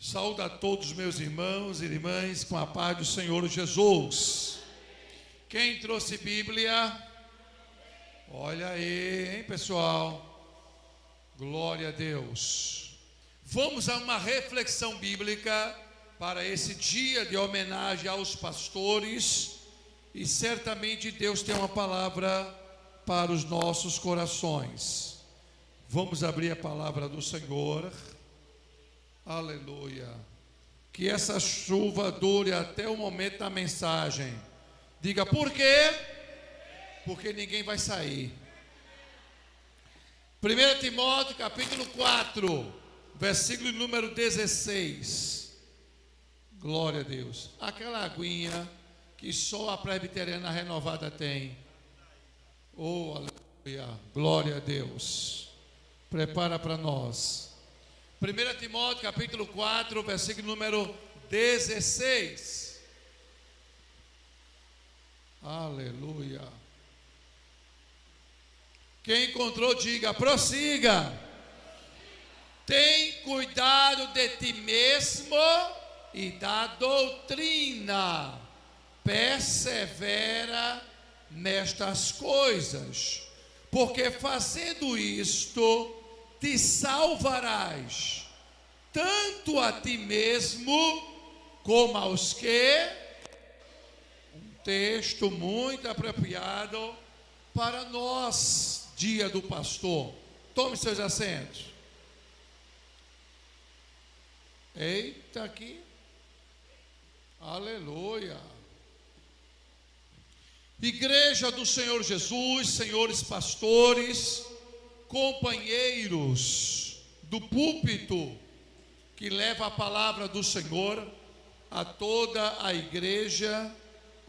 Saúdo a todos meus irmãos e irmãs com a paz do Senhor Jesus. Quem trouxe Bíblia? Olha aí, hein, pessoal? Glória a Deus. Vamos a uma reflexão bíblica para esse dia de homenagem aos pastores, e certamente Deus tem uma palavra para os nossos corações. Vamos abrir a palavra do Senhor. Aleluia. Que essa chuva dure até o momento da mensagem. Diga por quê? Porque ninguém vai sair. 1 Timóteo capítulo 4, versículo número 16. Glória a Deus. Aquela aguinha que só a presbiteriana renovada tem. Oh, aleluia. Glória a Deus. Prepara para nós. 1 Timóteo capítulo 4, versículo número 16. Aleluia. Quem encontrou, diga, prossiga. Tem cuidado de ti mesmo e da doutrina. Persevera nestas coisas, porque fazendo isto te salvarás, tanto a ti mesmo, como aos que... Um texto muito apropriado para nós, dia do pastor. Tome seus assentos. Eita, aqui. Aleluia. Igreja do Senhor Jesus, senhores pastores, companheiros do púlpito que leva a palavra do Senhor a toda a igreja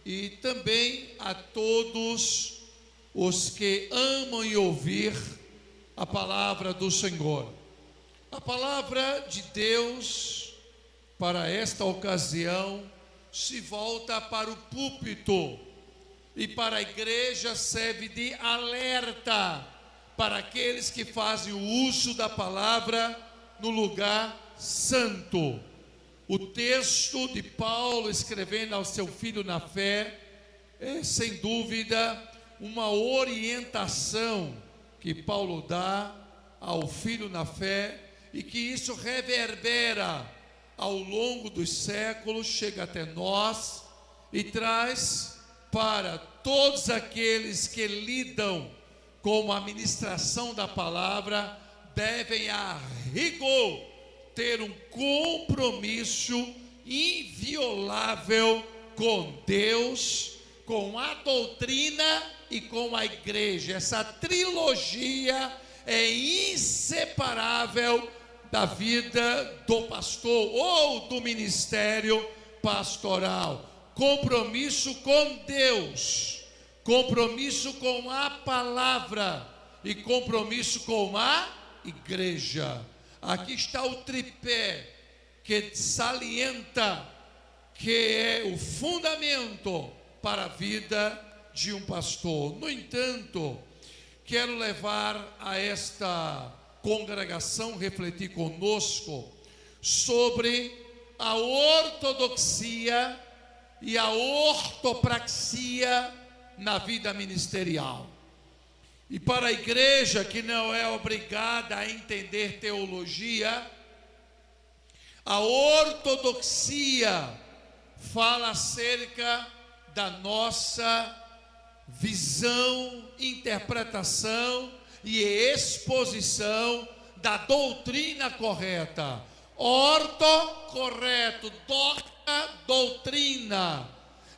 e também a todos os que amam e ouvir a palavra do Senhor. A palavra de Deus para esta ocasião se volta para o púlpito e para a igreja serve de alerta para aqueles que fazem o uso da palavra no lugar santo. O texto de Paulo escrevendo ao seu filho na fé é sem dúvida uma orientação que Paulo dá ao filho na fé, e que isso reverbera ao longo dos séculos, chega até nós e traz para todos aqueles que lidam com a ministração da palavra, devem a rigor ter um compromisso inviolável com Deus, com a doutrina e com a igreja. Essa trilogia é inseparável da vida do pastor ou do ministério pastoral. Compromisso com Deus, compromisso com a palavra e compromisso com a igreja. Aqui está o tripé que salienta que é o fundamento para a vida de um pastor. No entanto, quero levar a esta congregação refletir conosco sobre a ortodoxia e a ortopraxia na vida ministerial. E para a igreja que não é obrigada a entender teologia, a ortodoxia fala acerca da nossa visão, interpretação e exposição da doutrina correta. Orto, correto, doxa, doutrina.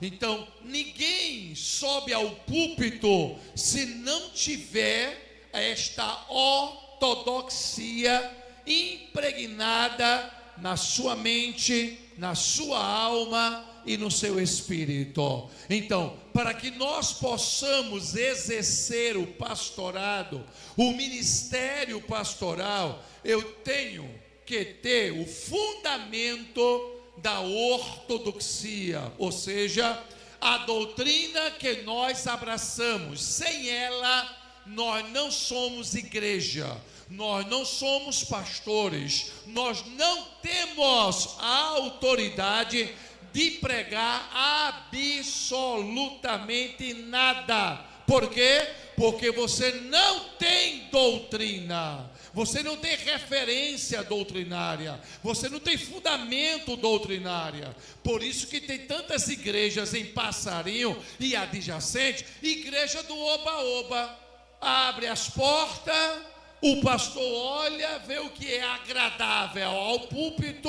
Então, ninguém sobe ao púlpito se não tiver esta ortodoxia impregnada na sua mente, na sua alma e no seu espírito. Então, para que nós possamos exercer o pastorado, o ministério pastoral, eu tenho que ter o fundamento da ortodoxia, ou seja, a doutrina que nós abraçamos. Sem ela, nós não somos igreja. nós não somos pastores, nós não temos a autoridade de pregar absolutamente nada. Por quê? Porque você não tem doutrina, você não tem referência doutrinária, você não tem fundamento doutrinário. Por isso que tem tantas igrejas em Passarinho e adjacente, igreja do oba-oba. Abre as portas, o pastor olha, vê o que é agradável ao púlpito,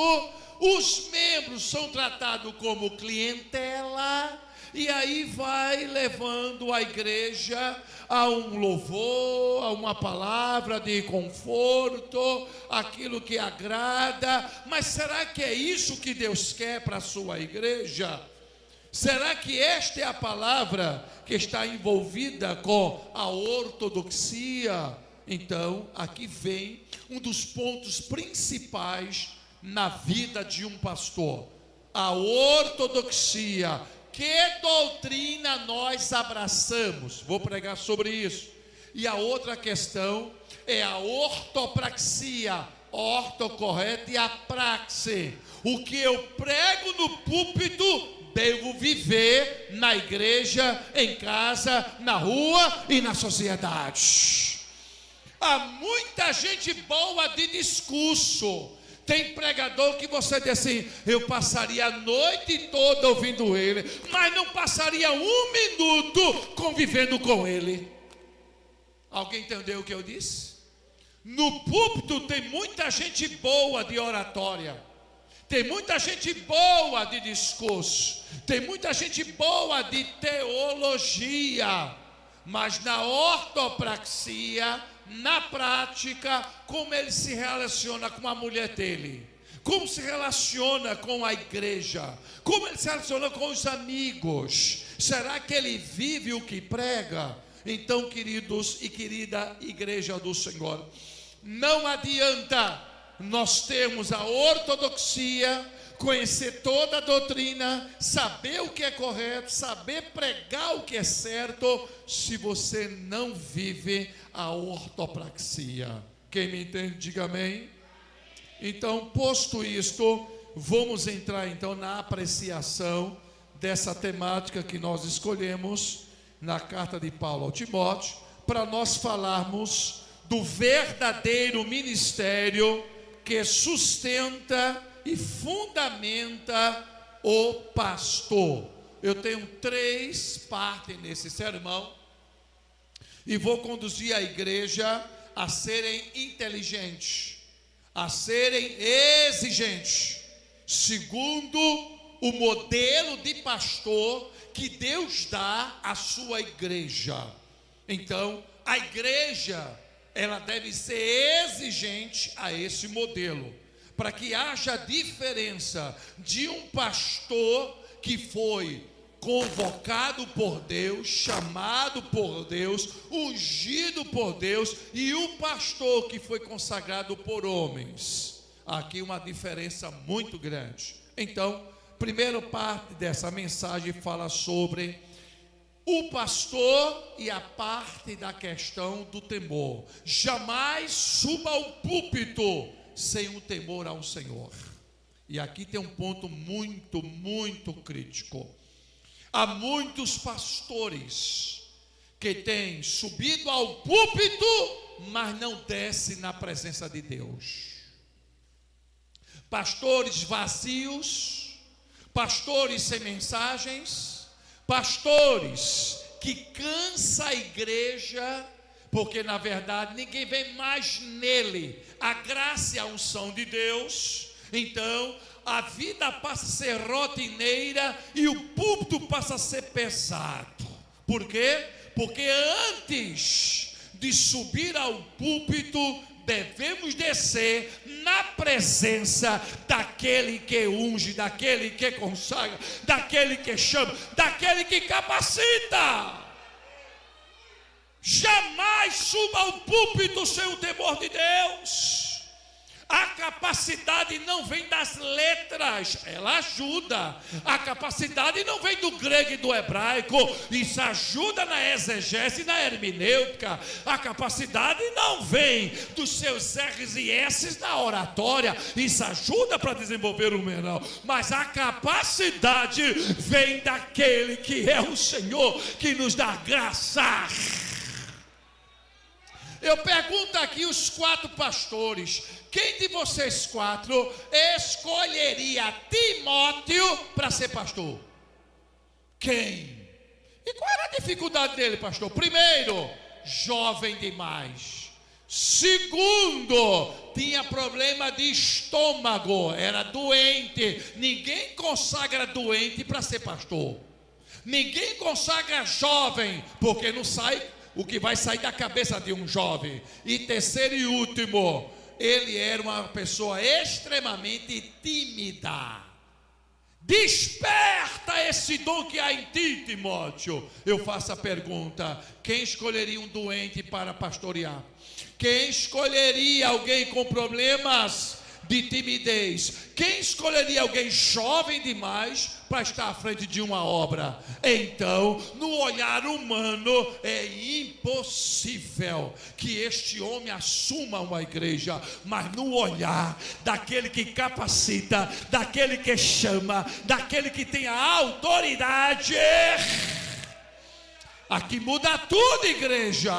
os membros são tratados como clientela, e aí vai levando a igreja a um louvor, a uma palavra de conforto, aquilo que agrada. Mas será que é isso que Deus quer para a sua igreja? Será que esta é a palavra que está envolvida com a ortodoxia? Então, aqui vem um dos pontos principais na vida de um pastor: a ortodoxia. Que doutrina nós abraçamos? Vou pregar sobre isso. E a outra questão é a ortopraxia. Orto, correto, e a praxe. O que eu prego no púlpito, devo viver na igreja, em casa, na rua e na sociedade. Há muita gente boa de discurso. Tem pregador que você diz assim: eu passaria a noite toda ouvindo ele, mas não passaria um minuto convivendo com ele. Alguém entendeu o que eu disse? No púlpito tem muita gente boa de oratória, tem muita gente boa de discurso, tem muita gente boa de teologia, mas na ortopraxia, na prática, como ele se relaciona com a mulher dele, como se relaciona com a igreja, como ele se relaciona com os amigos, será que ele vive o que prega? Então, queridos e querida igreja do Senhor, não adianta nós termos a ortodoxia, conhecer toda a doutrina, saber o que é correto, saber pregar o que é certo, se você não vive a ortopraxia. Quem me entende, diga amém. Então, posto isto, vamos entrar então na apreciação dessa temática que nós escolhemos na carta de Paulo ao Timóteo, para nós falarmos do verdadeiro ministério que sustenta e fundamenta o pastor. Eu tenho 3 partes nesse sermão e vou conduzir a igreja a serem inteligentes, a serem exigentes, segundo o modelo de pastor que Deus dá à sua igreja. Então, a igreja, ela deve ser exigente a esse modelo, para que haja diferença de um pastor que foi convocado por Deus, chamado por Deus, ungido por Deus, e o pastor que foi consagrado por homens. Aqui uma diferença muito grande. Então, primeira parte dessa mensagem fala sobre o pastor e a parte da questão do temor. Jamais suba ao púlpito sem o temor ao Senhor. E aqui tem um ponto muito crítico. Há muitos pastores que têm subido ao púlpito, mas não descem na presença de Deus. Pastores vazios, pastores sem mensagens, pastores que cansam a igreja, porque na verdade ninguém vê mais nele a graça e a unção de Deus. Então a vida passa a ser rotineira e o púlpito passa a ser pesado. Por quê? Porque antes de subir ao púlpito, devemos descer na presença daquele que unge, daquele que consagra, daquele que chama, daquele que capacita. Jamais suba ao púlpito sem o temor de Deus. A capacidade não vem das letras, ela ajuda. A capacidade não vem do grego e do hebraico, isso ajuda na exegese e na hermenêutica. A capacidade não vem dos seus R's e S's na oratória, isso ajuda para desenvolver o mental. Mas a capacidade vem daquele que é o Senhor, que nos dá graça. Eu pergunto aqui os 4 pastores: quem de vocês 4 escolheria Timóteo para ser pastor? Quem? E qual era a dificuldade dele, pastor? Primeiro, jovem demais. Segundo, tinha problema de estômago, era doente. Ninguém consagra doente para ser pastor. Ninguém consagra jovem, porque não sai o que vai sair da cabeça de um jovem. E terceiro e último, ele era uma pessoa extremamente tímida. Desperta esse dom que há em ti, Timóteo. Eu faço a pergunta: quem escolheria um doente para pastorear? Quem escolheria alguém com problemas de timidez? Quem escolheria alguém jovem demais para estar à frente de uma obra? Então, no olhar humano, é impossível que este homem assuma uma igreja, mas no olhar daquele que capacita, daquele que chama, daquele que tem a autoridade, aqui muda tudo, igreja.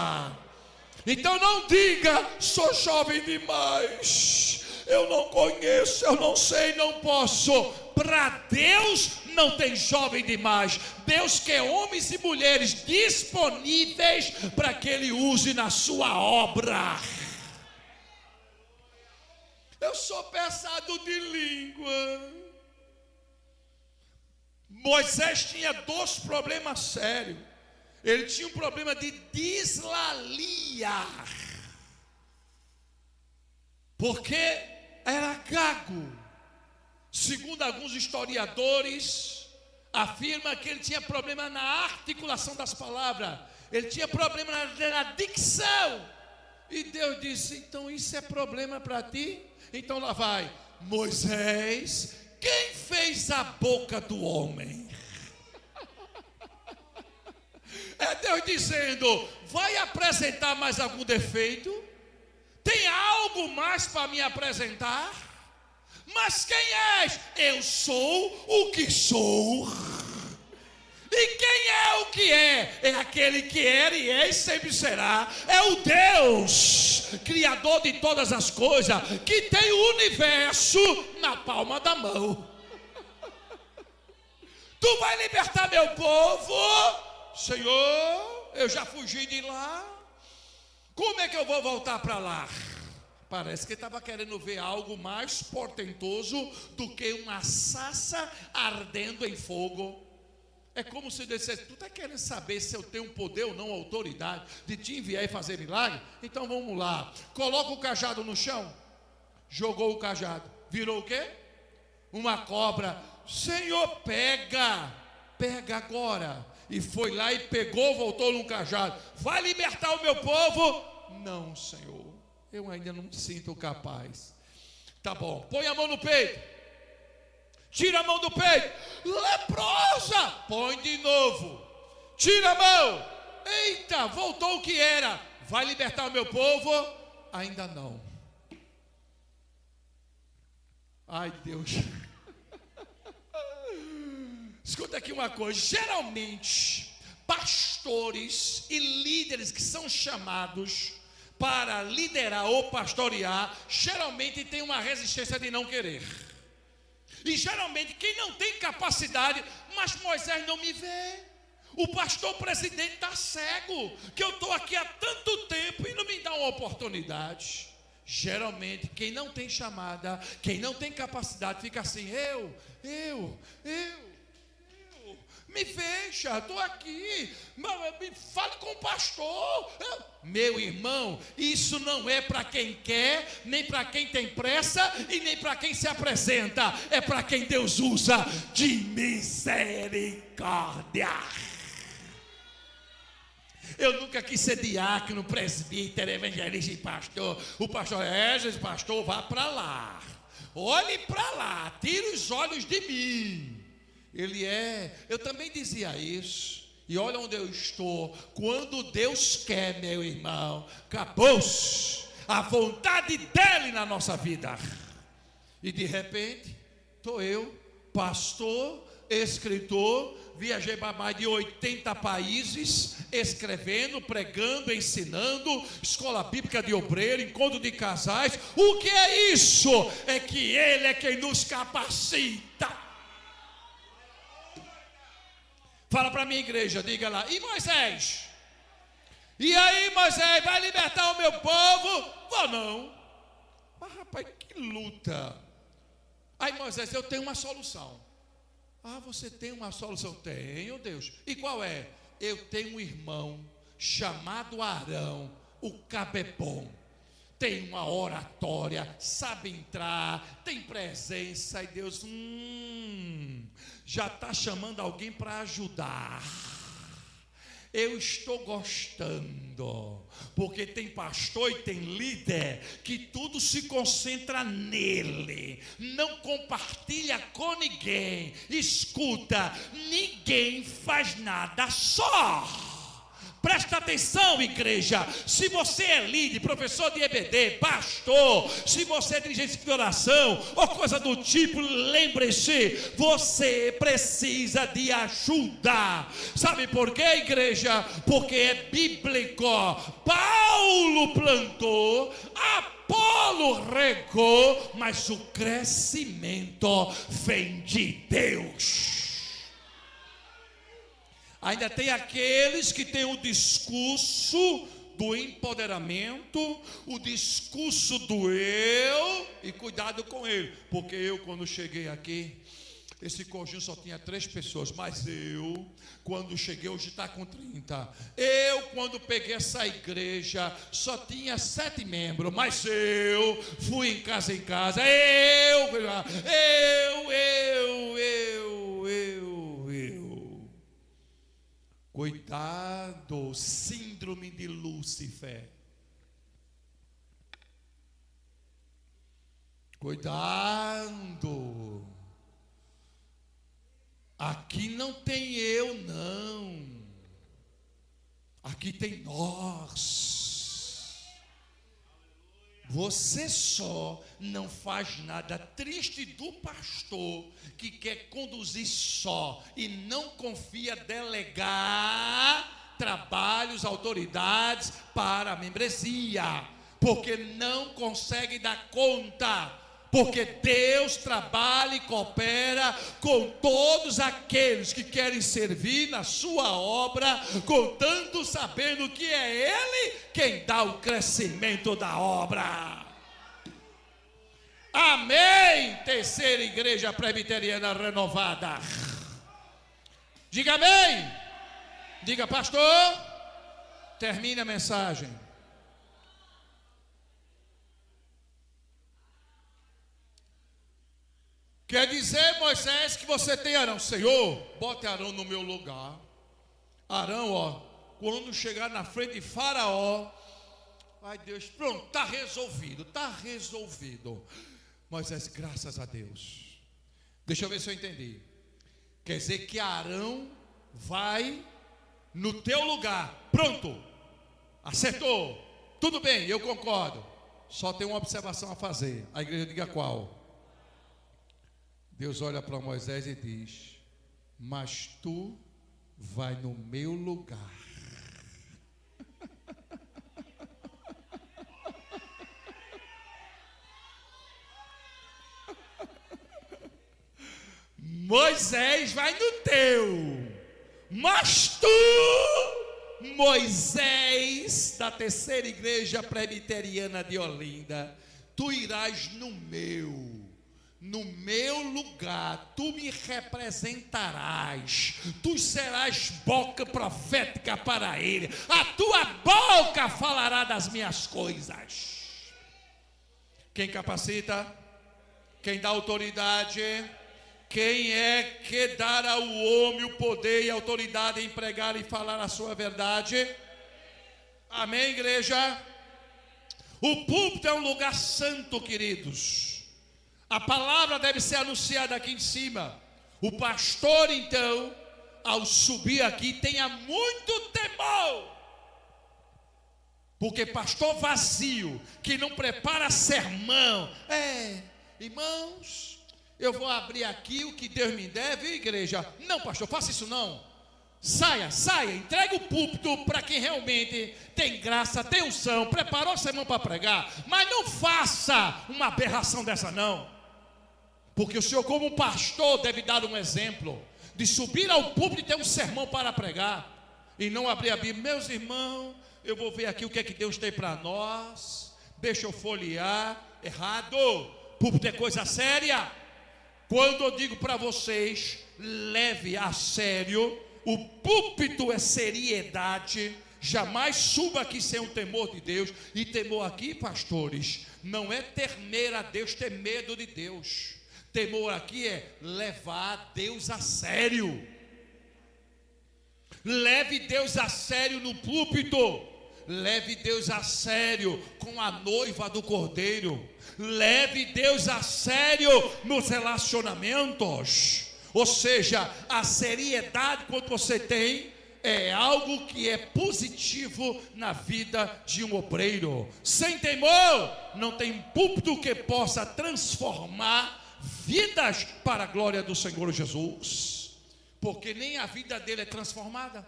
Então não diga: sou jovem demais, eu não conheço, eu não sei, não posso. Para Deus não tem jovem demais. Deus quer homens e mulheres disponíveis para que Ele use na sua obra. Eu sou pesado de língua. Moisés tinha 2 problemas sérios. Ele tinha um problema de dislalia, porque era gago. Segundo alguns historiadores, afirma que ele tinha problema na articulação das palavras, ele tinha problema na dicção. E Deus disse: então isso é problema para ti? Então lá vai: Moisés, quem fez a boca do homem? É Deus dizendo: vai apresentar mais algum defeito? Tem algo mais para me apresentar? Mas quem és? Eu sou o que sou. E quem é o que é? É aquele que era e é e sempre será. É o Deus, Criador de todas as coisas, que tem o universo na palma da mão. Tu vai libertar meu povo? Senhor, eu já fugi de lá. Como é que eu vou voltar para lá? Parece que ele estava querendo ver algo mais portentoso do que uma sarça ardendo em fogo. É como se Deus dissesse: tu está querendo saber se eu tenho poder ou não, autoridade de te enviar e fazer milagre? Então vamos lá. Coloca o cajado no chão. Jogou o cajado. Virou o quê? Uma cobra. Senhor, pega agora. E foi lá e pegou, voltou num cajado. Vai libertar o meu povo? Não, Senhor, eu ainda não me sinto capaz. Tá bom, põe a mão no peito. Tira a mão do peito. Leprosa, põe de novo. Tira a mão. Eita, voltou o que era. Vai libertar o meu povo? Ainda não. Ai, Deus. Escuta aqui uma coisa: geralmente pastores e líderes que são chamados para liderar ou pastorear, geralmente tem uma resistência de não querer. E geralmente quem não tem capacidade: mas Moisés não me vê, o pastor presidente está cego, que eu estou aqui há tanto tempo e não me dá uma oportunidade. Geralmente quem não tem chamada, quem não tem capacidade, fica assim: me veja, estou aqui, me fale com o pastor. Meu irmão, isso não é para quem quer, nem para quem tem pressa, e nem para quem se apresenta. É para quem Deus usa de misericórdia. Eu nunca quis ser diácono, presbítero, evangelista e pastor. O pastor Jesus, pastor, vá para lá. Olhe para lá, tire os olhos de mim. Eu também dizia isso. E olha onde eu estou. Quando Deus quer, meu irmão, acabou-se a vontade dele na nossa vida. E de repente, estou eu, pastor, escritor, viajei para mais de 80 países, escrevendo, pregando, ensinando, escola bíblica de obreiro, encontro de casais. O que é isso? É que Ele é quem nos capacita. Fala para a minha igreja, diga lá: e Moisés? E aí, Moisés, vai libertar o meu povo? Vou não. Mas rapaz, que luta. Aí Moisés, eu tenho uma solução. Ah, você tem uma solução? Tenho, Deus. E qual é? Eu tenho um irmão chamado Arão, o Cabebom. Tem uma oratória, sabe entrar, tem presença. E Deus, já está chamando alguém para ajudar. Eu estou gostando, porque tem pastor e tem líder que tudo se concentra nele, não compartilha com ninguém. Escuta, ninguém faz nada só. Presta atenção, igreja. Se você é líder, professor de EBD, pastor, se você é dirigente de oração ou coisa do tipo, lembre-se, você precisa de ajuda. Sabe por quê, igreja? Porque é bíblico. Paulo plantou, Apolo regou, mas o crescimento vem de Deus. Ainda tem aqueles que têm o discurso do empoderamento, o discurso do eu, e cuidado com ele, porque eu, quando cheguei aqui, esse conjunto só tinha 3 pessoas, mas eu, quando cheguei, hoje está com 30. Eu, quando peguei essa igreja, só tinha 7 membros, mas eu fui em casa, Cuidado, síndrome de Lúcifer. Cuidado. Aqui não tem eu, não. Aqui tem nós. Você só não faz nada. Triste do pastor que quer conduzir só e não confia delegar trabalhos, autoridades para a membresia, porque não consegue dar conta. Porque Deus trabalha e coopera com todos aqueles que querem servir na sua obra, contando, sabendo que é Ele quem dá o crescimento da obra. Amém. Terceira igreja presbiteriana renovada. Diga amém. Diga, pastor. Termine a mensagem. Quer dizer, Moisés, que você tem Arão? Senhor, bote Arão no meu lugar. Arão, quando chegar na frente de Faraó, ai Deus, pronto, está resolvido. Moisés, graças a Deus. Deixa eu ver se eu entendi. Quer dizer que Arão vai no teu lugar. Pronto, acertou. Tudo bem, eu concordo. Só tem uma observação a fazer. A igreja diga qual? Deus olha para Moisés e diz: mas tu vai no meu lugar. Moisés vai no teu, mas tu, Moisés, da terceira igreja presbiteriana de Olinda, tu irás no meu lugar, tu me representarás, tu serás boca profética para ele, a tua boca falará das minhas coisas. Quem capacita? Quem dá autoridade? Quem é que dará ao homem o poder e a autoridade em pregar e falar a sua verdade? Amém, igreja? O púlpito é um lugar santo, queridos. A palavra deve ser anunciada aqui em cima. O pastor, então, ao subir aqui, tenha muito temor. Porque pastor vazio, que não prepara sermão, irmãos, eu vou abrir aqui o que Deus me deve, igreja. Não, pastor, faça isso não. Saia, entregue o púlpito para quem realmente tem graça, tem unção, preparou o sermão para pregar. Mas não faça uma aberração dessa não. Porque o senhor, como pastor, deve dar um exemplo de subir ao púlpito e ter um sermão para pregar. E não abrir a Bíblia. Meus irmãos, eu vou ver aqui o que é que Deus tem para nós. Deixa eu folhear. Errado. Púlpito é coisa séria. Quando eu digo para vocês, leve a sério. O púlpito é seriedade. Jamais suba aqui sem o temor de Deus. E temor aqui, pastores, não é temer a Deus, ter medo de Deus. Temor aqui é levar Deus a sério. Leve Deus a sério no púlpito. Leve Deus a sério com a noiva do Cordeiro. Leve Deus a sério nos relacionamentos. Ou seja, a seriedade quando você tem é algo que é positivo na vida de um obreiro. Sem temor, não tem púlpito que possa transformar vidas para a glória do Senhor Jesus. Porque nem a vida dele é transformada.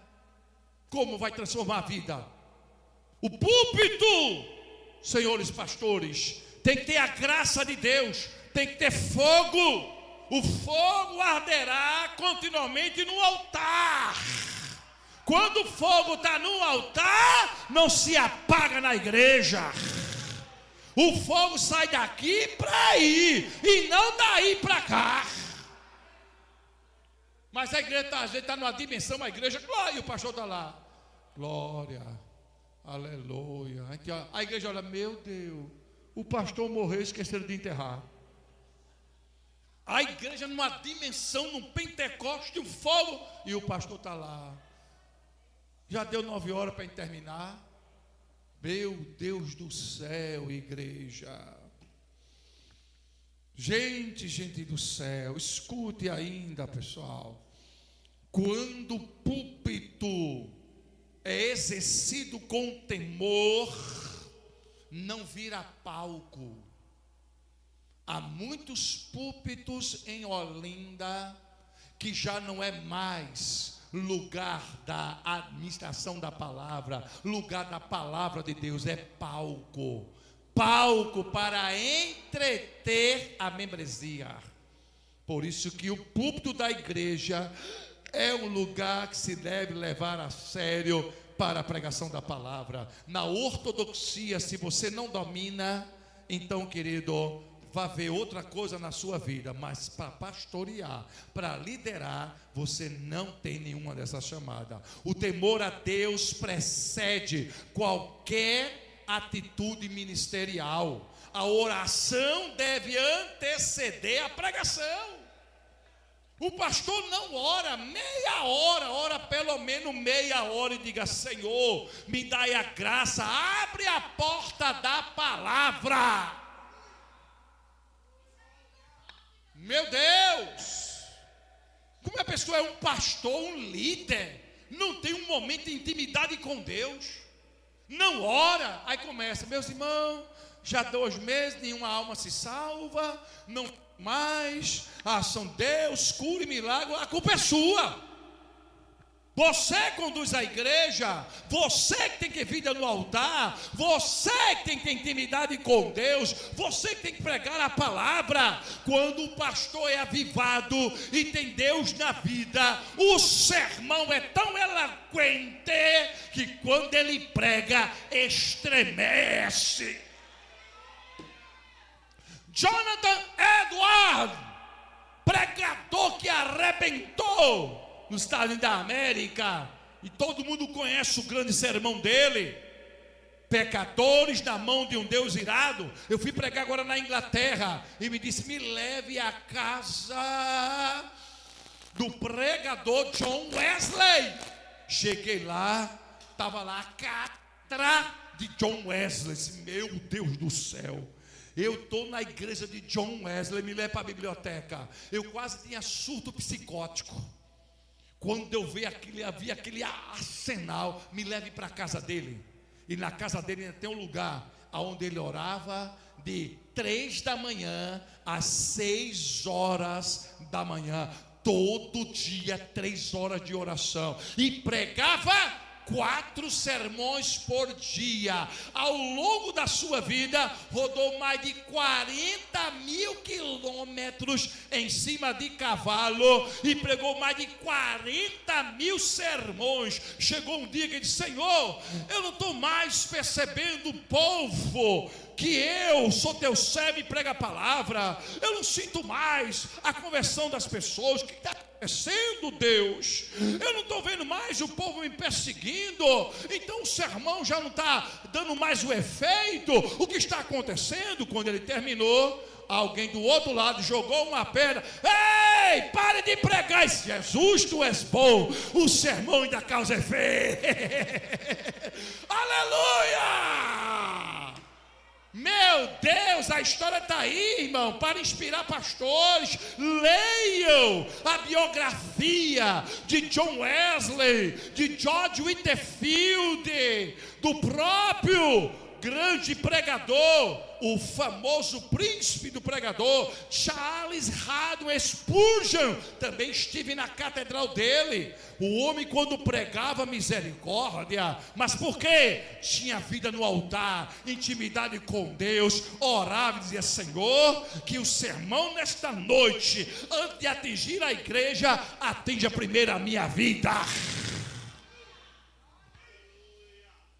Como vai transformar a vida? O púlpito, senhores pastores, tem que ter a graça de Deus, tem que ter fogo. O fogo arderá continuamente no altar. Quando o fogo está no altar, não se apaga na igreja. O fogo sai daqui para aí, e não daí para cá. Mas a igreja está numa dimensão, a igreja, glória, e o pastor está lá. Glória, aleluia. A igreja olha, meu Deus, o pastor morreu e esqueceram de enterrar. A igreja numa dimensão, num Pentecoste, o fogo, e o pastor está lá. Já deu 9 horas para terminar. Meu Deus do céu, igreja. Gente do céu, escute ainda, pessoal. Quando o púlpito é exercido com temor, não vira palco. Há muitos púlpitos em Olinda que já não é mais lugar da administração da palavra, lugar da palavra de Deus, é palco. Palco para entreter a membresia. Por isso que o púlpito da igreja é um lugar que se deve levar a sério para a pregação da palavra. Na ortodoxia, se você não domina, então, querido, vai ver outra coisa na sua vida, mas para pastorear, para liderar, você não tem nenhuma dessas chamadas. O temor a Deus precede qualquer atitude ministerial. A oração deve anteceder a pregação. O pastor não ora meia hora, ora pelo menos meia hora e diga: Senhor, me dai a graça, abre a porta da palavra. Meu Deus, como a pessoa é um pastor, um líder, não tem um momento de intimidade com Deus, não ora, aí começa: meus irmãos, já 2 meses, nenhuma alma se salva, não mais, ação Deus, cura e milagre, a culpa é sua. Você conduz a igreja, você que tem que ter vida no altar, você que tem que ter intimidade com Deus, você que tem que pregar a palavra. Quando o pastor é avivado e tem Deus na vida, o sermão é tão eloquente que quando ele prega, estremece. Jonathan Edwards, pregador que arrebentou nos Estados Unidos da América, e todo mundo conhece o grande sermão dele, pecadores na mão de um Deus irado. Eu fui pregar agora na Inglaterra, e me disse: me leve à casa do pregador John Wesley. Cheguei lá, estava lá de John Wesley. Meu Deus do céu, eu estou na igreja de John Wesley, me leva para a biblioteca. Eu quase tinha surto psicótico. Quando eu vi aquele arsenal, me leve para a casa dele. E na casa dele ainda tem um lugar onde ele orava de 3 da manhã às 6 horas da manhã. Todo dia 3 horas de oração. E pregava 4 sermões por dia. Ao longo da sua vida, rodou mais de 40 mil quilômetros em cima de cavalo e pregou mais de 40 mil sermões. Chegou um dia que ele disse: Senhor, eu não estou mais percebendo o povo que eu sou teu servo e prega a palavra. Eu não sinto mais a conversão das pessoas. O que está acontecendo, Deus? Eu não estou vendo mais o povo me perseguindo. Então o sermão já não está dando mais o efeito. O que está acontecendo? Quando ele terminou, alguém do outro lado jogou uma pedra. Ei, pare de pregar. Jesus, tu és bom. O sermão ainda causa efeito. Aleluia! Meu Deus, a história está aí, irmão, para inspirar pastores. Leiam a biografia de John Wesley, de George Whitefield, do próprio grande pregador, o famoso príncipe do pregador, Charles Haddon Spurgeon. Também estive na catedral dele. O homem, quando pregava, misericórdia, mas por quê? Tinha vida no altar, intimidade com Deus, orava e dizia: Senhor, que o sermão nesta noite, antes de atingir a igreja, atinja primeiro a minha vida.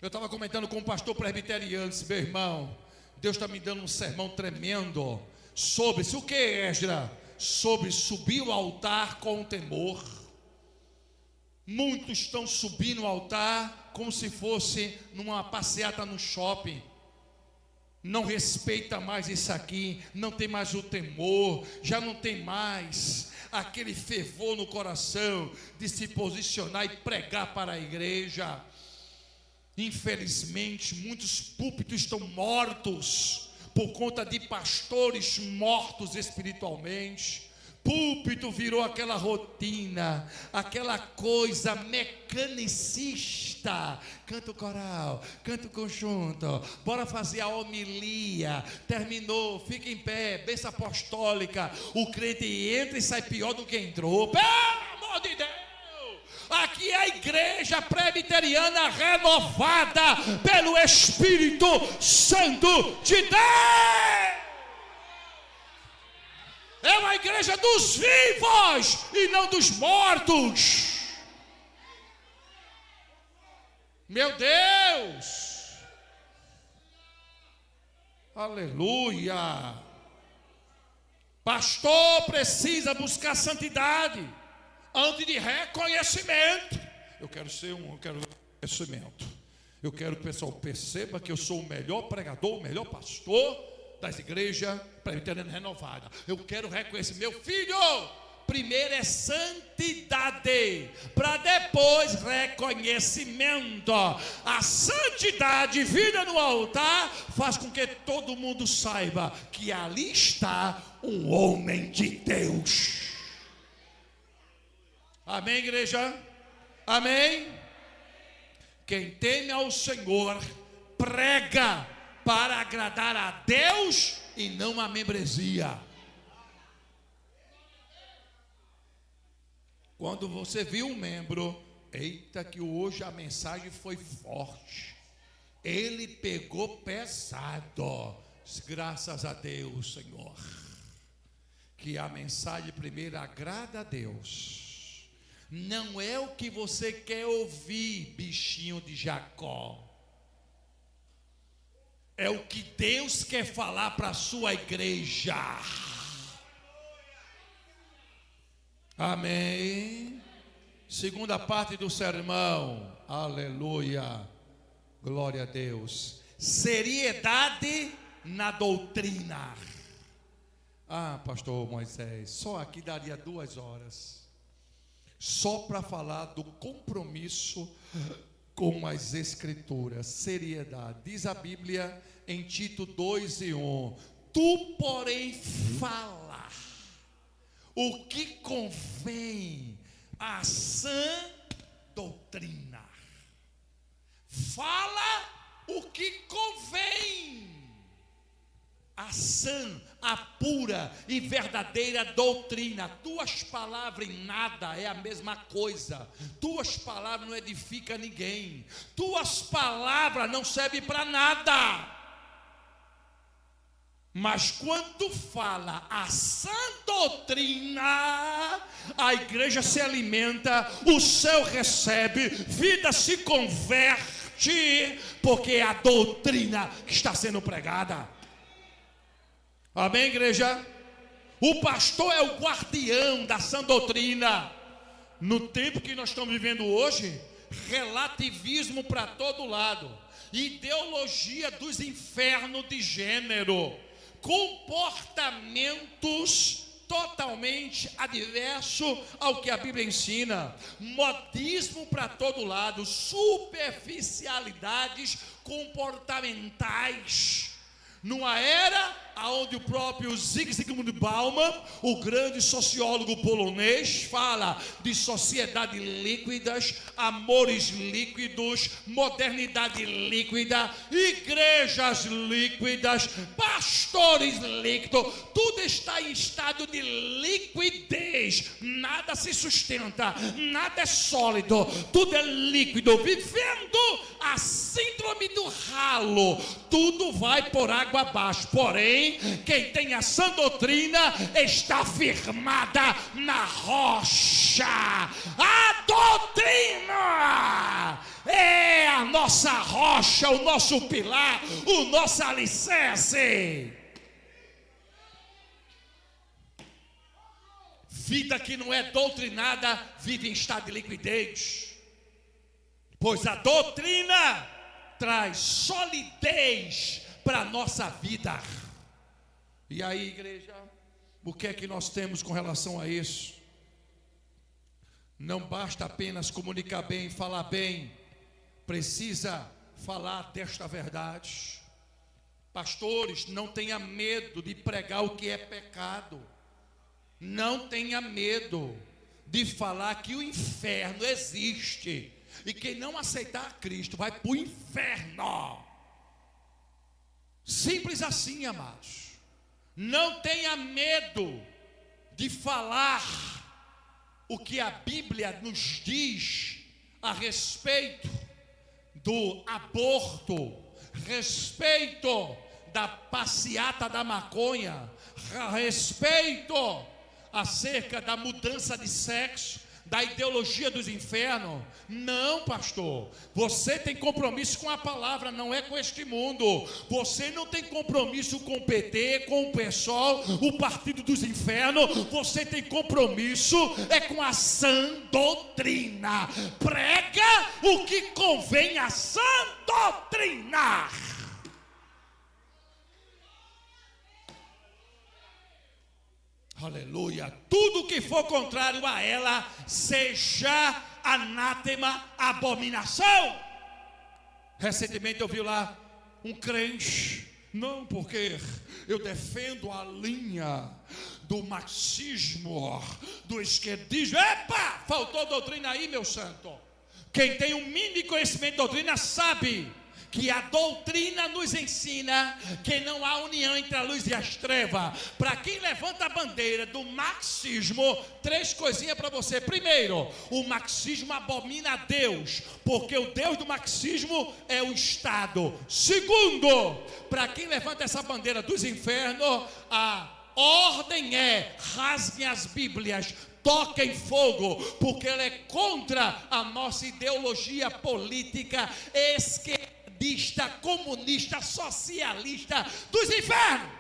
Eu estava comentando com um pastor presbiteriano, disse: meu irmão, Deus está me dando um sermão tremendo sobre, o que, Esdra? Sobre subir o altar com temor. Muitos estão subindo o altar como se fosse numa passeata no shopping. Não respeita mais isso aqui, não tem mais o temor, já não tem mais aquele fervor no coração de se posicionar e pregar para a igreja. Infelizmente, muitos púlpitos estão mortos por conta de pastores mortos espiritualmente. Púlpito virou aquela rotina, aquela coisa mecanicista. Canta o coral, canta o conjunto, bora fazer a homilia. Terminou, fica em pé, bênção apostólica. O crente entra e sai pior do que entrou. Pelo amor de Deus! Aqui é a igreja presbiteriana renovada pelo Espírito Santo de Deus. É uma igreja dos vivos e não dos mortos. Meu Deus! Aleluia! Pastor precisa buscar santidade antes de reconhecimento. Eu quero reconhecimento. Eu quero que o pessoal perceba que eu sou o melhor pregador, o melhor pastor das igrejas presbiterianas renovadas. Eu quero reconhecer, meu filho, primeiro é santidade, para depois reconhecimento. A santidade, vida no altar, faz com que todo mundo saiba que ali está um homem de Deus. Amém, igreja? Amém? Quem teme ao Senhor prega para agradar a Deus e não a membresia. Quando você viu um membro, eita, que hoje a mensagem foi forte, ele pegou pesado. Graças a Deus, Senhor, que a mensagem primeiro agrada a Deus. Não é o que você quer ouvir, bichinho de Jacó. É o que Deus quer falar para a sua igreja. Amém. Segunda parte do sermão. Aleluia. Glória a Deus. Seriedade na doutrina. Ah, pastor Moisés, só aqui daria 2 horas. Só para falar do compromisso com as Escrituras. Seriedade. Diz a Bíblia em Tito 2:1: tu, porém, fala o que convém à sã doutrina. Fala o que convém a sã, a pura e verdadeira doutrina. Tuas palavras em nada é a mesma coisa. Tuas palavras não edificam ninguém. Tuas palavras não servem para nada. Mas quando fala a sã doutrina, a igreja se alimenta, o céu recebe, vida se converte, porque é a doutrina que está sendo pregada. Amém, igreja? O pastor é o guardião da sã doutrina. No tempo que nós estamos vivendo hoje, relativismo para todo lado, ideologia dos infernos de gênero, comportamentos totalmente adverso ao que a Bíblia ensina, modismo para todo lado, superficialidades comportamentais. Numa era onde o próprio Zygmunt Bauman, o grande sociólogo polonês, fala de sociedades líquidas, amores líquidos, modernidade líquida, igrejas líquidas, pastores líquidos, tudo está em estado de liquidez, nada se sustenta, nada é sólido, tudo é líquido, vivendo a síndrome do ralo, tudo vai por água abaixo. Porém, quem tem a sã doutrina está firmada na rocha. A doutrina é a nossa rocha, o nosso pilar, o nosso alicerce. Vida que não é doutrinada vive em estado de liquidez, pois a doutrina traz solidez para a nossa vida. E aí, igreja, o que é que nós temos com relação a isso? Não basta apenas comunicar bem, falar bem, precisa falar desta verdade. Pastores, não tenha medo de pregar o que é pecado. Não tenha medo de falar que o inferno existe, e quem não aceitar Cristo vai para o inferno. Simples assim, amados. Não tenha medo de falar o que a Bíblia nos diz a respeito do aborto, respeito da passeata da maconha, a respeito acerca da mudança de sexo, da ideologia dos infernos. Não, pastor, você tem compromisso com a palavra, não é com este mundo. Você não tem compromisso com o PT, com o PSOL, o partido dos infernos. Você tem compromisso é com a sã doutrina. Prega o que convém à sã doutrina. Aleluia. Tudo que for contrário a ela seja anátema, abominação. Recentemente eu vi lá um crente: não, porque eu defendo a linha do marxismo, do esquerdismo. Epa, faltou doutrina aí, meu santo. Quem tem um mínimo conhecimento de doutrina sabe que a doutrina nos ensina que não há união entre a luz e as trevas. Para quem levanta a bandeira do marxismo, três coisinhas para você. Primeiro, o marxismo abomina a Deus, porque o Deus do marxismo é o Estado. Segundo, para quem levanta essa bandeira dos infernos, a ordem é: rasguem as Bíblias, toquem fogo, porque ela é contra a nossa ideologia política esquerdista, comunista, socialista dos infernos.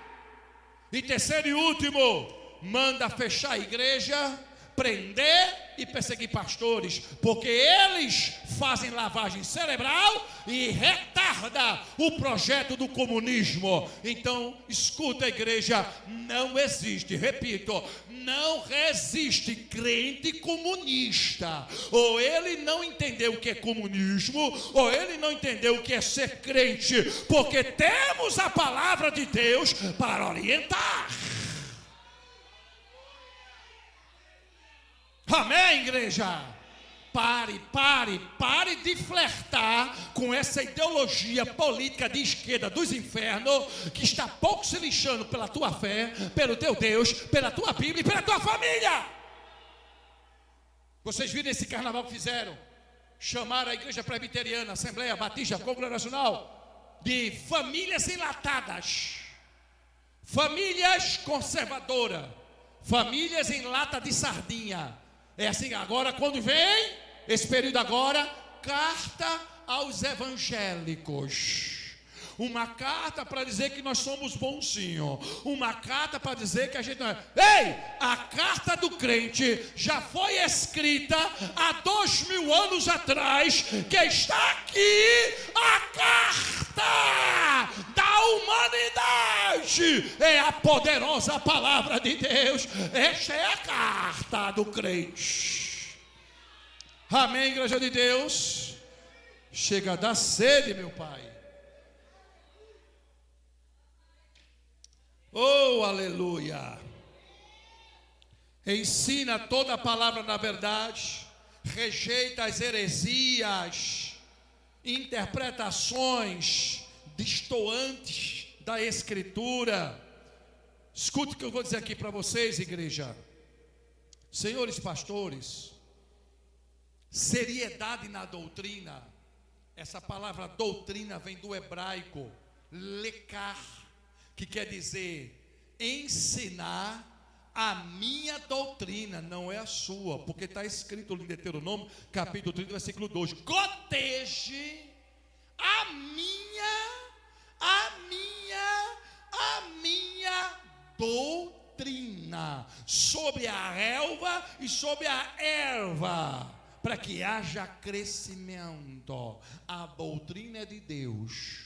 E terceiro e último, manda fechar a igreja, prender e perseguir pastores, porque eles fazem lavagem cerebral e retarda o projeto do comunismo. Então, escuta, igreja, não existe, repito, não existe crente comunista. Ou ele não entendeu o que é comunismo, ou ele não entendeu o que é ser crente, porque temos a palavra de Deus para orientar. Amém, igreja? Pare de flertar com essa ideologia política de esquerda dos infernos, que está pouco se lixando pela tua fé, pelo teu Deus, pela tua Bíblia e pela tua família. Vocês viram esse carnaval que fizeram? Chamaram a igreja presbiteriana, Assembleia Batista Congregacional, de famílias enlatadas, famílias conservadoras, famílias em lata de sardinha. É assim, agora quando vem esse período agora, carta aos evangélicos. Uma carta para dizer que nós somos bonzinhos. Uma carta para dizer que a gente não é. Ei, a carta do crente já foi escrita há 2000 anos atrás, que está aqui a carta da humanidade. É a poderosa palavra de Deus. Esta é a carta do crente. Amém, igreja de Deus? Chega a dar sede, meu Pai. Oh, aleluia. Ensina toda a palavra na verdade, rejeita as heresias, interpretações destoantes da Escritura. Escute o que eu vou dizer aqui para vocês, igreja. Senhores pastores, seriedade na doutrina. Essa palavra doutrina vem do hebraico lekar, que quer dizer ensinar a minha doutrina, não é a sua, porque está escrito em Deuteronômio, capítulo 30, versículo 2: coteje a minha doutrina sobre a relva e sobre a erva, para que haja crescimento. A doutrina é de Deus.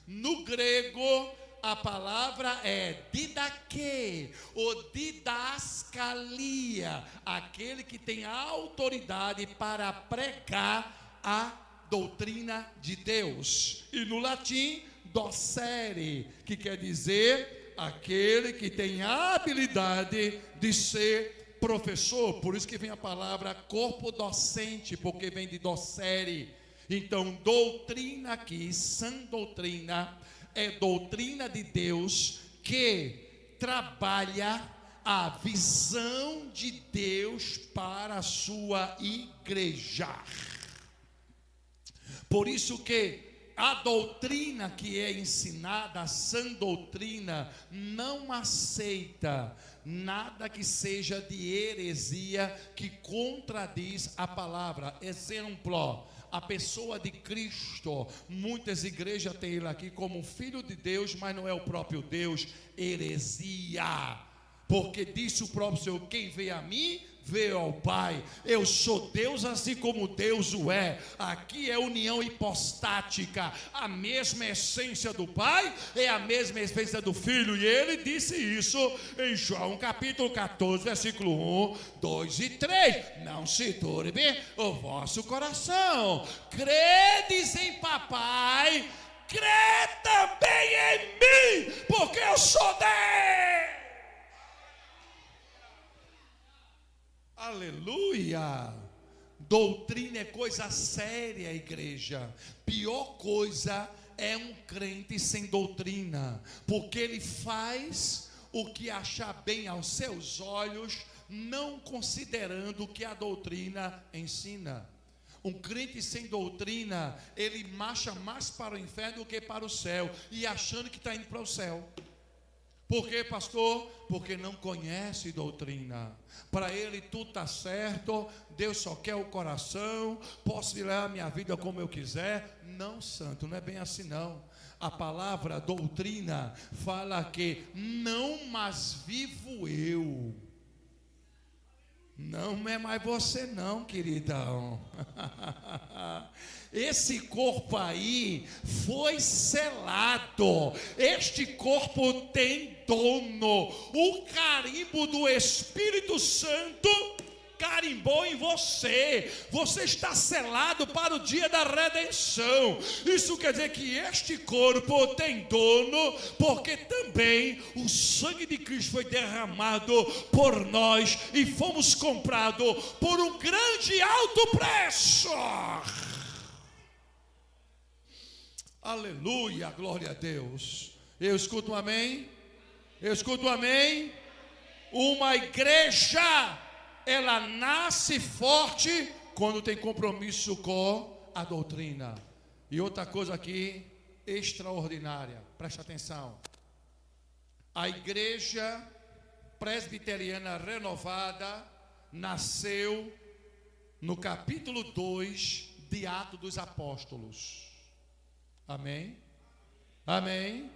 No grego, a palavra é didaquê, ou didascalia, aquele que tem a autoridade para pregar a doutrina de Deus. E no latim, docere, que quer dizer aquele que tem a habilidade de ser professor. Por isso que vem a palavra corpo docente, porque vem de docere. Então, doutrina aqui, sã doutrina, é doutrina de Deus que trabalha a visão de Deus para a sua igreja. Por isso que a doutrina que é ensinada, a sã doutrina, não aceita nada que seja de heresia, que contradiz a palavra. Exemplo, a pessoa de Cristo. Muitas igrejas têm ele aqui como filho de Deus, mas não é o próprio Deus. Heresia. Porque disse o próprio Senhor: quem vê a mim, vê ao Pai. Eu sou Deus assim como Deus o é. Aqui é união hipostática. A mesma essência do Pai é a mesma essência do Filho. E ele disse isso em João capítulo 14, versículo 1, 2 e 3. Não se turbe o vosso coração. Credes em Papai, crê também em mim, porque eu sou Deus. Aleluia. Doutrina é coisa séria, igreja. Pior coisa é um crente sem doutrina, porque ele faz o que achar bem aos seus olhos, não considerando o que a doutrina ensina. Um crente sem doutrina, ele marcha mais para o inferno do que para o céu, e achando que está indo para o céu. Por quê, pastor? Porque não conhece doutrina. Para ele tudo está certo, Deus só quer o coração, posso virar a minha vida como eu quiser. Não, santo, não é bem assim não. A palavra doutrina fala que não mais vivo eu. não é mais você não, queridão. Esse corpo aí foi selado. Este corpo tem dono. O carimbo do Espírito Santo carimbou em você. Você está selado para o dia da redenção. Isso quer dizer que este corpo tem dono, porque também o sangue de Cristo foi derramado por nós e fomos comprados por um grande alto preço. Aleluia, glória a Deus. Eu escuto um amém. Eu escuto um amém. Uma igreja, ela nasce forte quando tem compromisso com a doutrina. E outra coisa aqui extraordinária, preste atenção. A igreja presbiteriana renovada nasceu no capítulo 2 de Atos dos Apóstolos. Amém? Amém?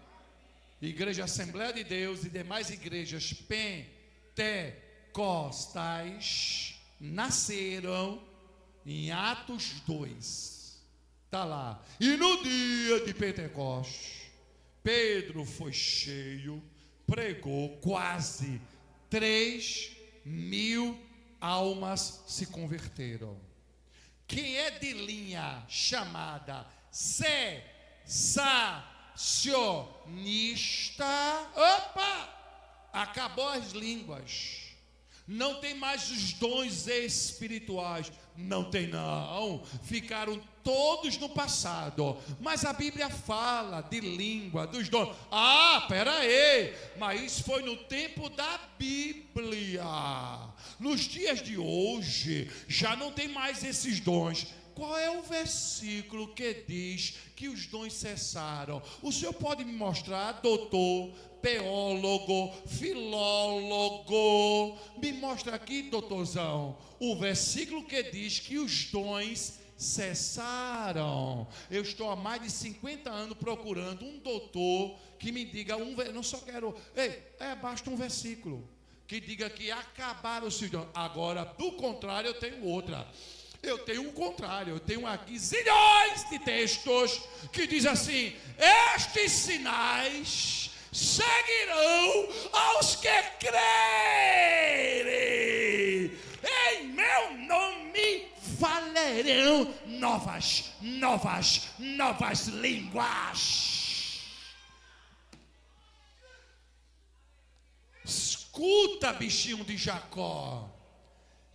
Igreja Assembleia de Deus e demais igrejas pentecostais nasceram em Atos 2. Está lá. E no dia de Pentecostes, Pedro foi cheio, pregou, quase 3.000 almas se converteram. Quem é de linha chamada cessacionista, opa, acabou as línguas, não tem mais os dons espirituais, não tem não, ficaram todos no passado. Mas a Bíblia fala de língua, dos dons. Pera aí, mas isso foi no tempo da Bíblia. Nos dias de hoje já não tem mais esses dons. Qual é o versículo que diz que os dons cessaram? O senhor pode me mostrar, doutor, teólogo, filólogo? Me mostra aqui, doutorzão, o versículo que diz que os dons cessaram. Eu estou há mais de 50 anos procurando um doutor que me diga não só quero, basta um versículo que diga que acabaram os dons. Agora, do contrário, eu tenho outra. Eu tenho um contrário, eu tenho aqui zilhões de textos que diz assim: estes sinais seguirão aos que crerem, em meu nome falarão novas línguas. Escuta, bichinho de Jacó.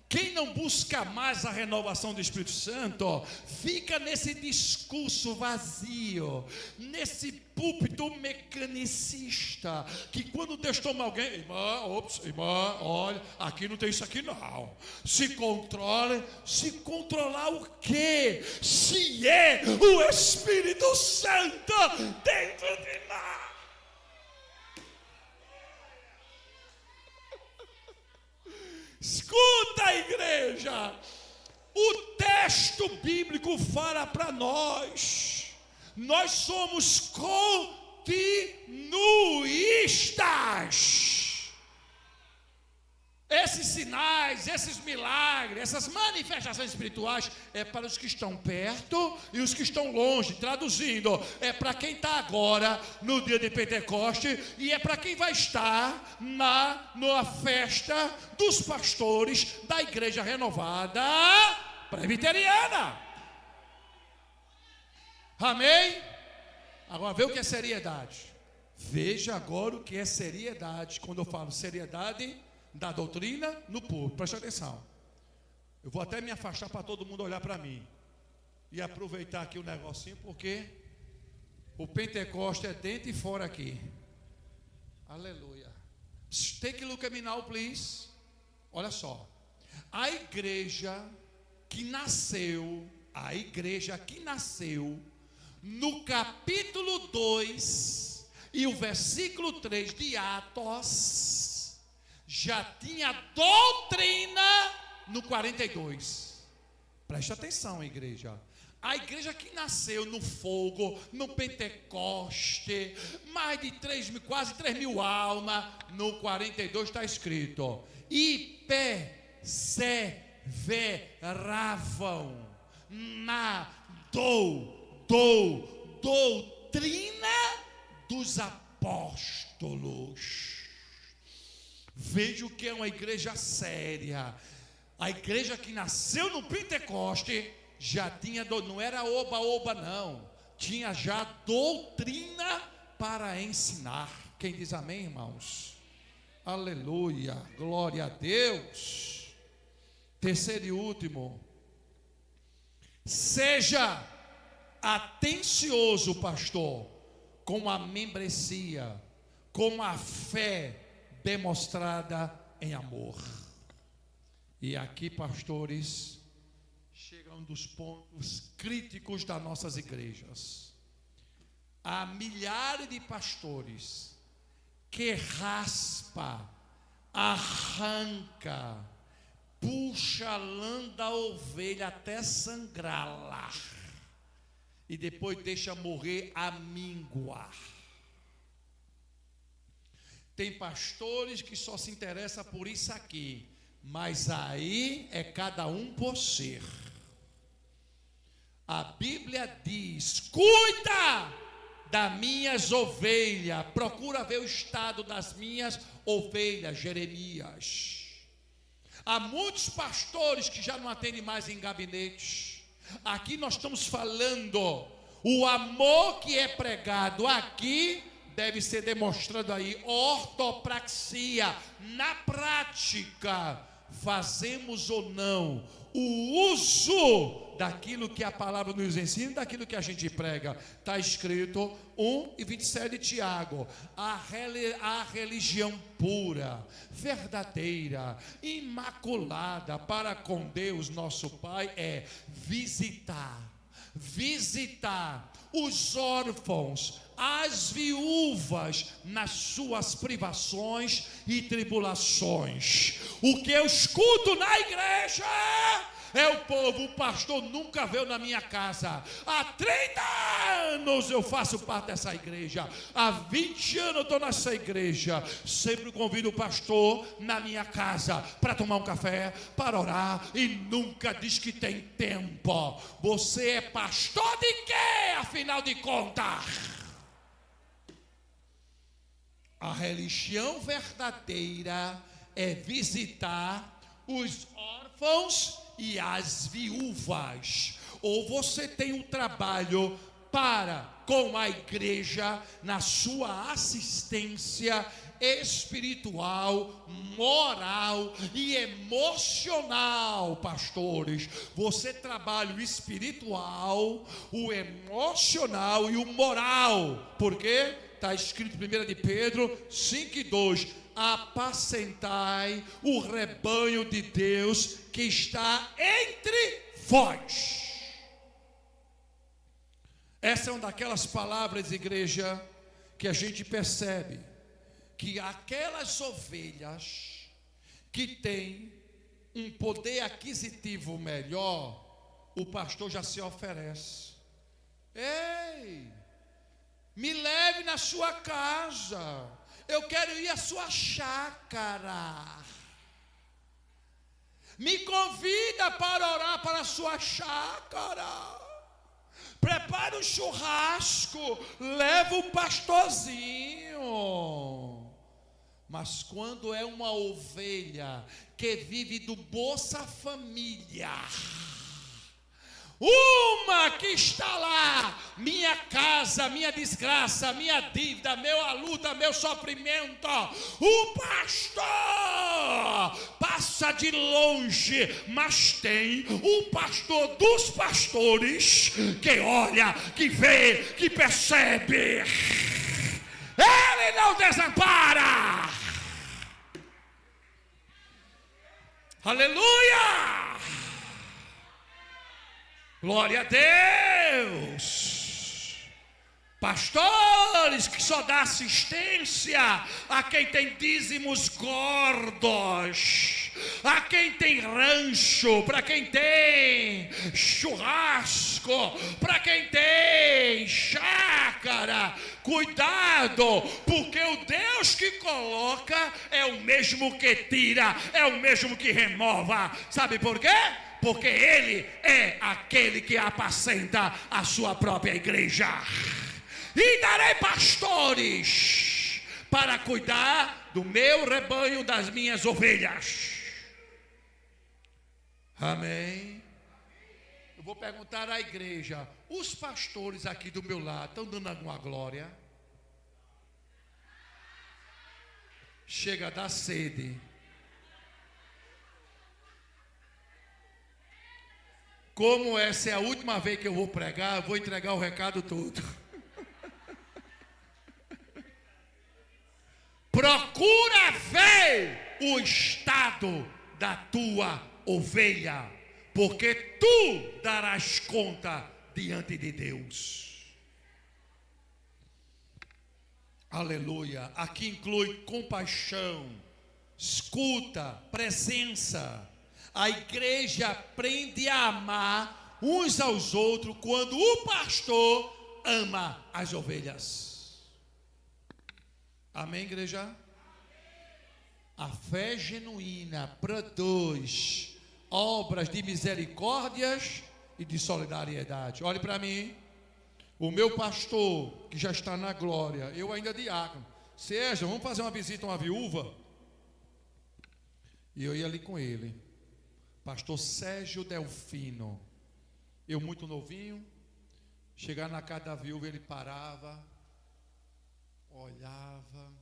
Quem não busca mais a renovação do Espírito Santo, fica nesse discurso vazio, nesse púlpito mecanicista, que quando Deus toma alguém, irmã, olha, aqui não tem isso aqui não. Se controla, se controlar o quê? Se é o Espírito Santo dentro de nós. Escuta, igreja, o texto bíblico fala para nós somos continuistas. Esses sinais, esses milagres, essas manifestações espirituais é para os que estão perto e os que estão longe. Traduzindo, é para quem está agora no dia de Pentecoste e é para quem vai estar na festa dos pastores da igreja renovada presbiteriana. Amém? Agora vê o que é seriedade. Veja agora o que é seriedade. Quando eu falo seriedade da doutrina no púlpito, preste atenção. Eu vou até me afastar para todo mundo olhar para mim e aproveitar aqui o negocinho, porque o Pentecoste é dentro e fora aqui. Aleluia. Take a look at me now, please. Olha só. A igreja que nasceu no capítulo 2 e o versículo 3 de Atos, já tinha doutrina no 42. Preste atenção, igreja. A igreja que nasceu no fogo, no Pentecoste, mais de 3.000, quase 3.000 almas, no 42 está escrito: e perseveravam na doutrina dos apóstolos. Veja o que é uma igreja séria. A igreja que nasceu no Pentecoste já tinha, não era oba-oba não, tinha já doutrina para ensinar. Quem diz amém, irmãos? Aleluia, glória a Deus. Terceiro e último, seja atencioso, pastor, com a membresia, com a fé demonstrada em amor. E aqui, pastores, chega um dos pontos críticos das nossas igrejas. Há milhares de pastores que raspa, arranca, puxa a lã da ovelha até sangrá-la e depois deixa morrer a míngua. Tem pastores que só se interessam por isso aqui, mas aí é cada um por si. A Bíblia diz: cuida das minhas ovelhas, procura ver o estado das minhas ovelhas, Jeremias. Há muitos pastores que já não atendem mais em gabinetes. Aqui nós estamos falando, o amor que é pregado aqui deve ser demonstrado aí, ortopraxia, na prática, fazemos ou não o uso daquilo que a palavra nos ensina, daquilo que a gente prega. Está escrito 1:27 de Tiago: a religião pura, verdadeira, imaculada para com Deus nosso Pai é visitar os órfãos, as viúvas nas suas privações e tribulações. O que eu escuto na igreja é o povo: o pastor nunca veio na minha casa. Há 30 anos eu faço parte dessa igreja, há 20 anos eu estou nessa igreja, sempre convido o pastor na minha casa para tomar um café, para orar, e nunca diz que tem tempo. Você é pastor de quê, afinal de contas? A religião verdadeira é visitar os órfãos e as viúvas. Ou você tem um trabalho para com a igreja na sua assistência espiritual, moral e emocional, pastores. Você trabalha o espiritual, o emocional e o moral. Por quê? Está escrito em 1 de Pedro 5:2: apacentai o rebanho de Deus que está entre vós. Essa é uma daquelas palavras, igreja, que a gente percebe que aquelas ovelhas que têm um poder aquisitivo melhor, o pastor já se oferece: ei, me leve na sua casa, eu quero ir à sua chácara, me convida para orar para a sua chácara, prepara um churrasco, leva o pastorzinho. Mas quando é uma ovelha que vive do Bolsa Família, uma que está lá, minha casa, minha desgraça, minha dívida, minha luta, meu sofrimento, o pastor passa de longe, mas tem o pastor dos pastores que olha, que vê, que percebe. Ele não desampara. Aleluia! Glória a Deus. Pastores que só dão assistência a quem tem dízimos gordos, a quem tem rancho, para quem tem churrasco, para quem tem chácara, cuidado, porque o Deus que coloca é o mesmo que tira, é o mesmo que remova. Sabe por quê? Porque Ele é aquele que apacenta a sua própria igreja. E darei pastores para cuidar do meu rebanho, das minhas ovelhas. Amém. Eu vou perguntar à igreja: os pastores aqui do meu lado estão dando alguma glória? Chega da sede. Como essa é a última vez que eu vou pregar, eu vou entregar o recado todo. Procura ver o estado da tua ovelha, porque tu darás conta diante de Deus. Aleluia. Aqui inclui compaixão, escuta, presença. A igreja aprende a amar uns aos outros quando o pastor ama as ovelhas. Amém, igreja? A fé genuína produz obras de misericórdias e de solidariedade. Olhe para mim. O meu pastor, que já está na glória, eu ainda diácono. Sérgio, vamos fazer uma visita a uma viúva? E eu ia ali com ele. Pastor Sérgio Delfino. Eu muito novinho. Chegar na casa da viúva, ele parava, olhava.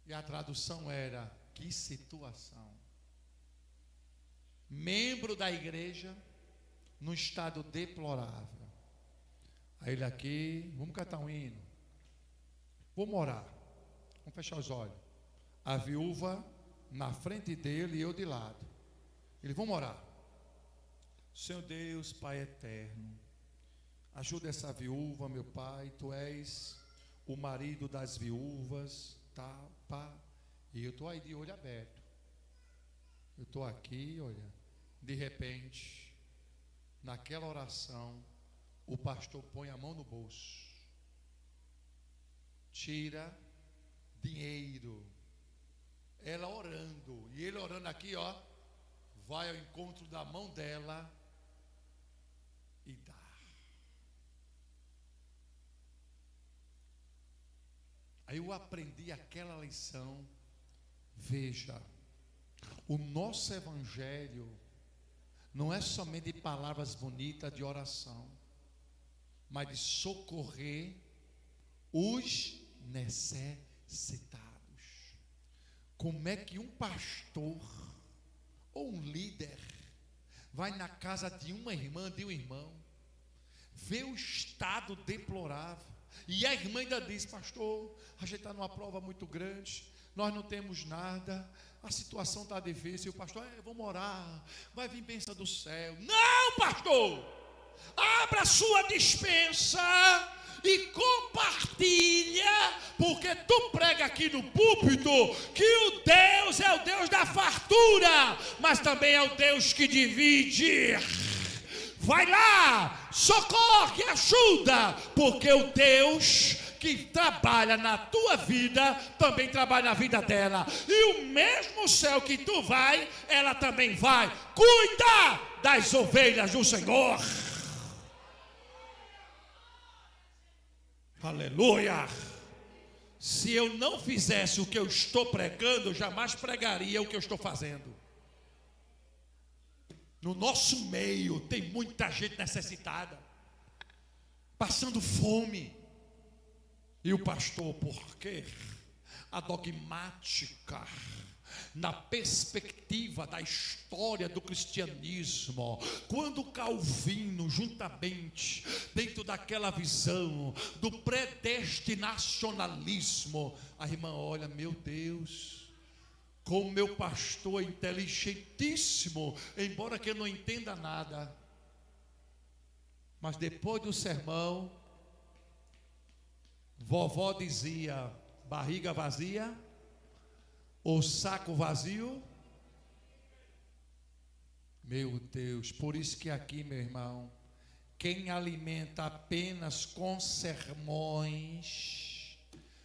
E a tradução era: que situação. Membro da igreja, num estado deplorável. Aí ele aqui, vamos cantar um hino. Vamos orar. Vamos fechar os olhos. A viúva na frente dele e eu de lado. Ele: vamos orar. Senhor Deus, Pai eterno, ajuda essa viúva, meu Pai. Tu és o marido das viúvas, tal, pá. E eu estou aí de olho aberto. Eu estou aqui, olha. De repente, naquela oração, o pastor põe a mão no bolso, tira dinheiro. Ela orando, e ele orando aqui, ó, vai ao encontro da mão dela e dá. Aí eu aprendi aquela lição. Veja, o nosso evangelho não é somente de palavras bonitas de oração, mas de socorrer os necessitados. Como é que um pastor ou um líder vai na casa de uma irmã, de um irmão, vê o estado deplorável, e a irmã ainda diz: pastor, a gente está numa prova muito grande, nós não temos nada, a situação está difícil. E o pastor: vamos orar, vai vir bênção do céu. Não, pastor, abra a sua despensa e compartilha, porque tu prega aqui no púlpito que o Deus é o Deus da fartura, mas também é o Deus que divide. Vai lá, socorre, ajuda, porque o Deus que trabalha na tua vida também trabalha na vida dela, e o mesmo céu que tu vai, ela também vai. Cuida das ovelhas do Senhor. Aleluia. Se eu não fizesse o que eu estou pregando, eu jamais pregaria o que eu estou fazendo. No nosso meio tem muita gente necessitada, passando fome. E o pastor, porque a dogmática, na perspectiva da história do cristianismo, quando Calvino, juntamente, dentro daquela visão do predestinacionalismo, a irmã olha: meu Deus, como meu pastor é inteligentíssimo, embora que eu não entenda nada. Mas depois do sermão, vovó dizia: barriga vazia, ou saco vazio? Meu Deus, por isso que aqui, meu irmão, quem alimenta apenas com sermões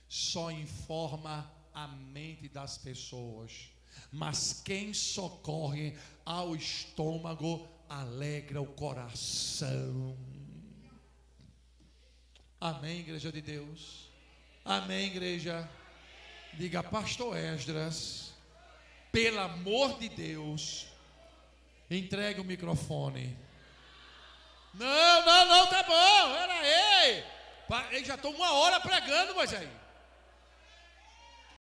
só informa a mente das pessoas, mas quem socorre ao estômago alegra o coração. Amém, igreja de Deus? Amém, igreja? Diga, pastor Esdras, pelo amor de Deus, entregue o microfone. Não, tá bom, era ele. Já estou 1 hora pregando, Moisés.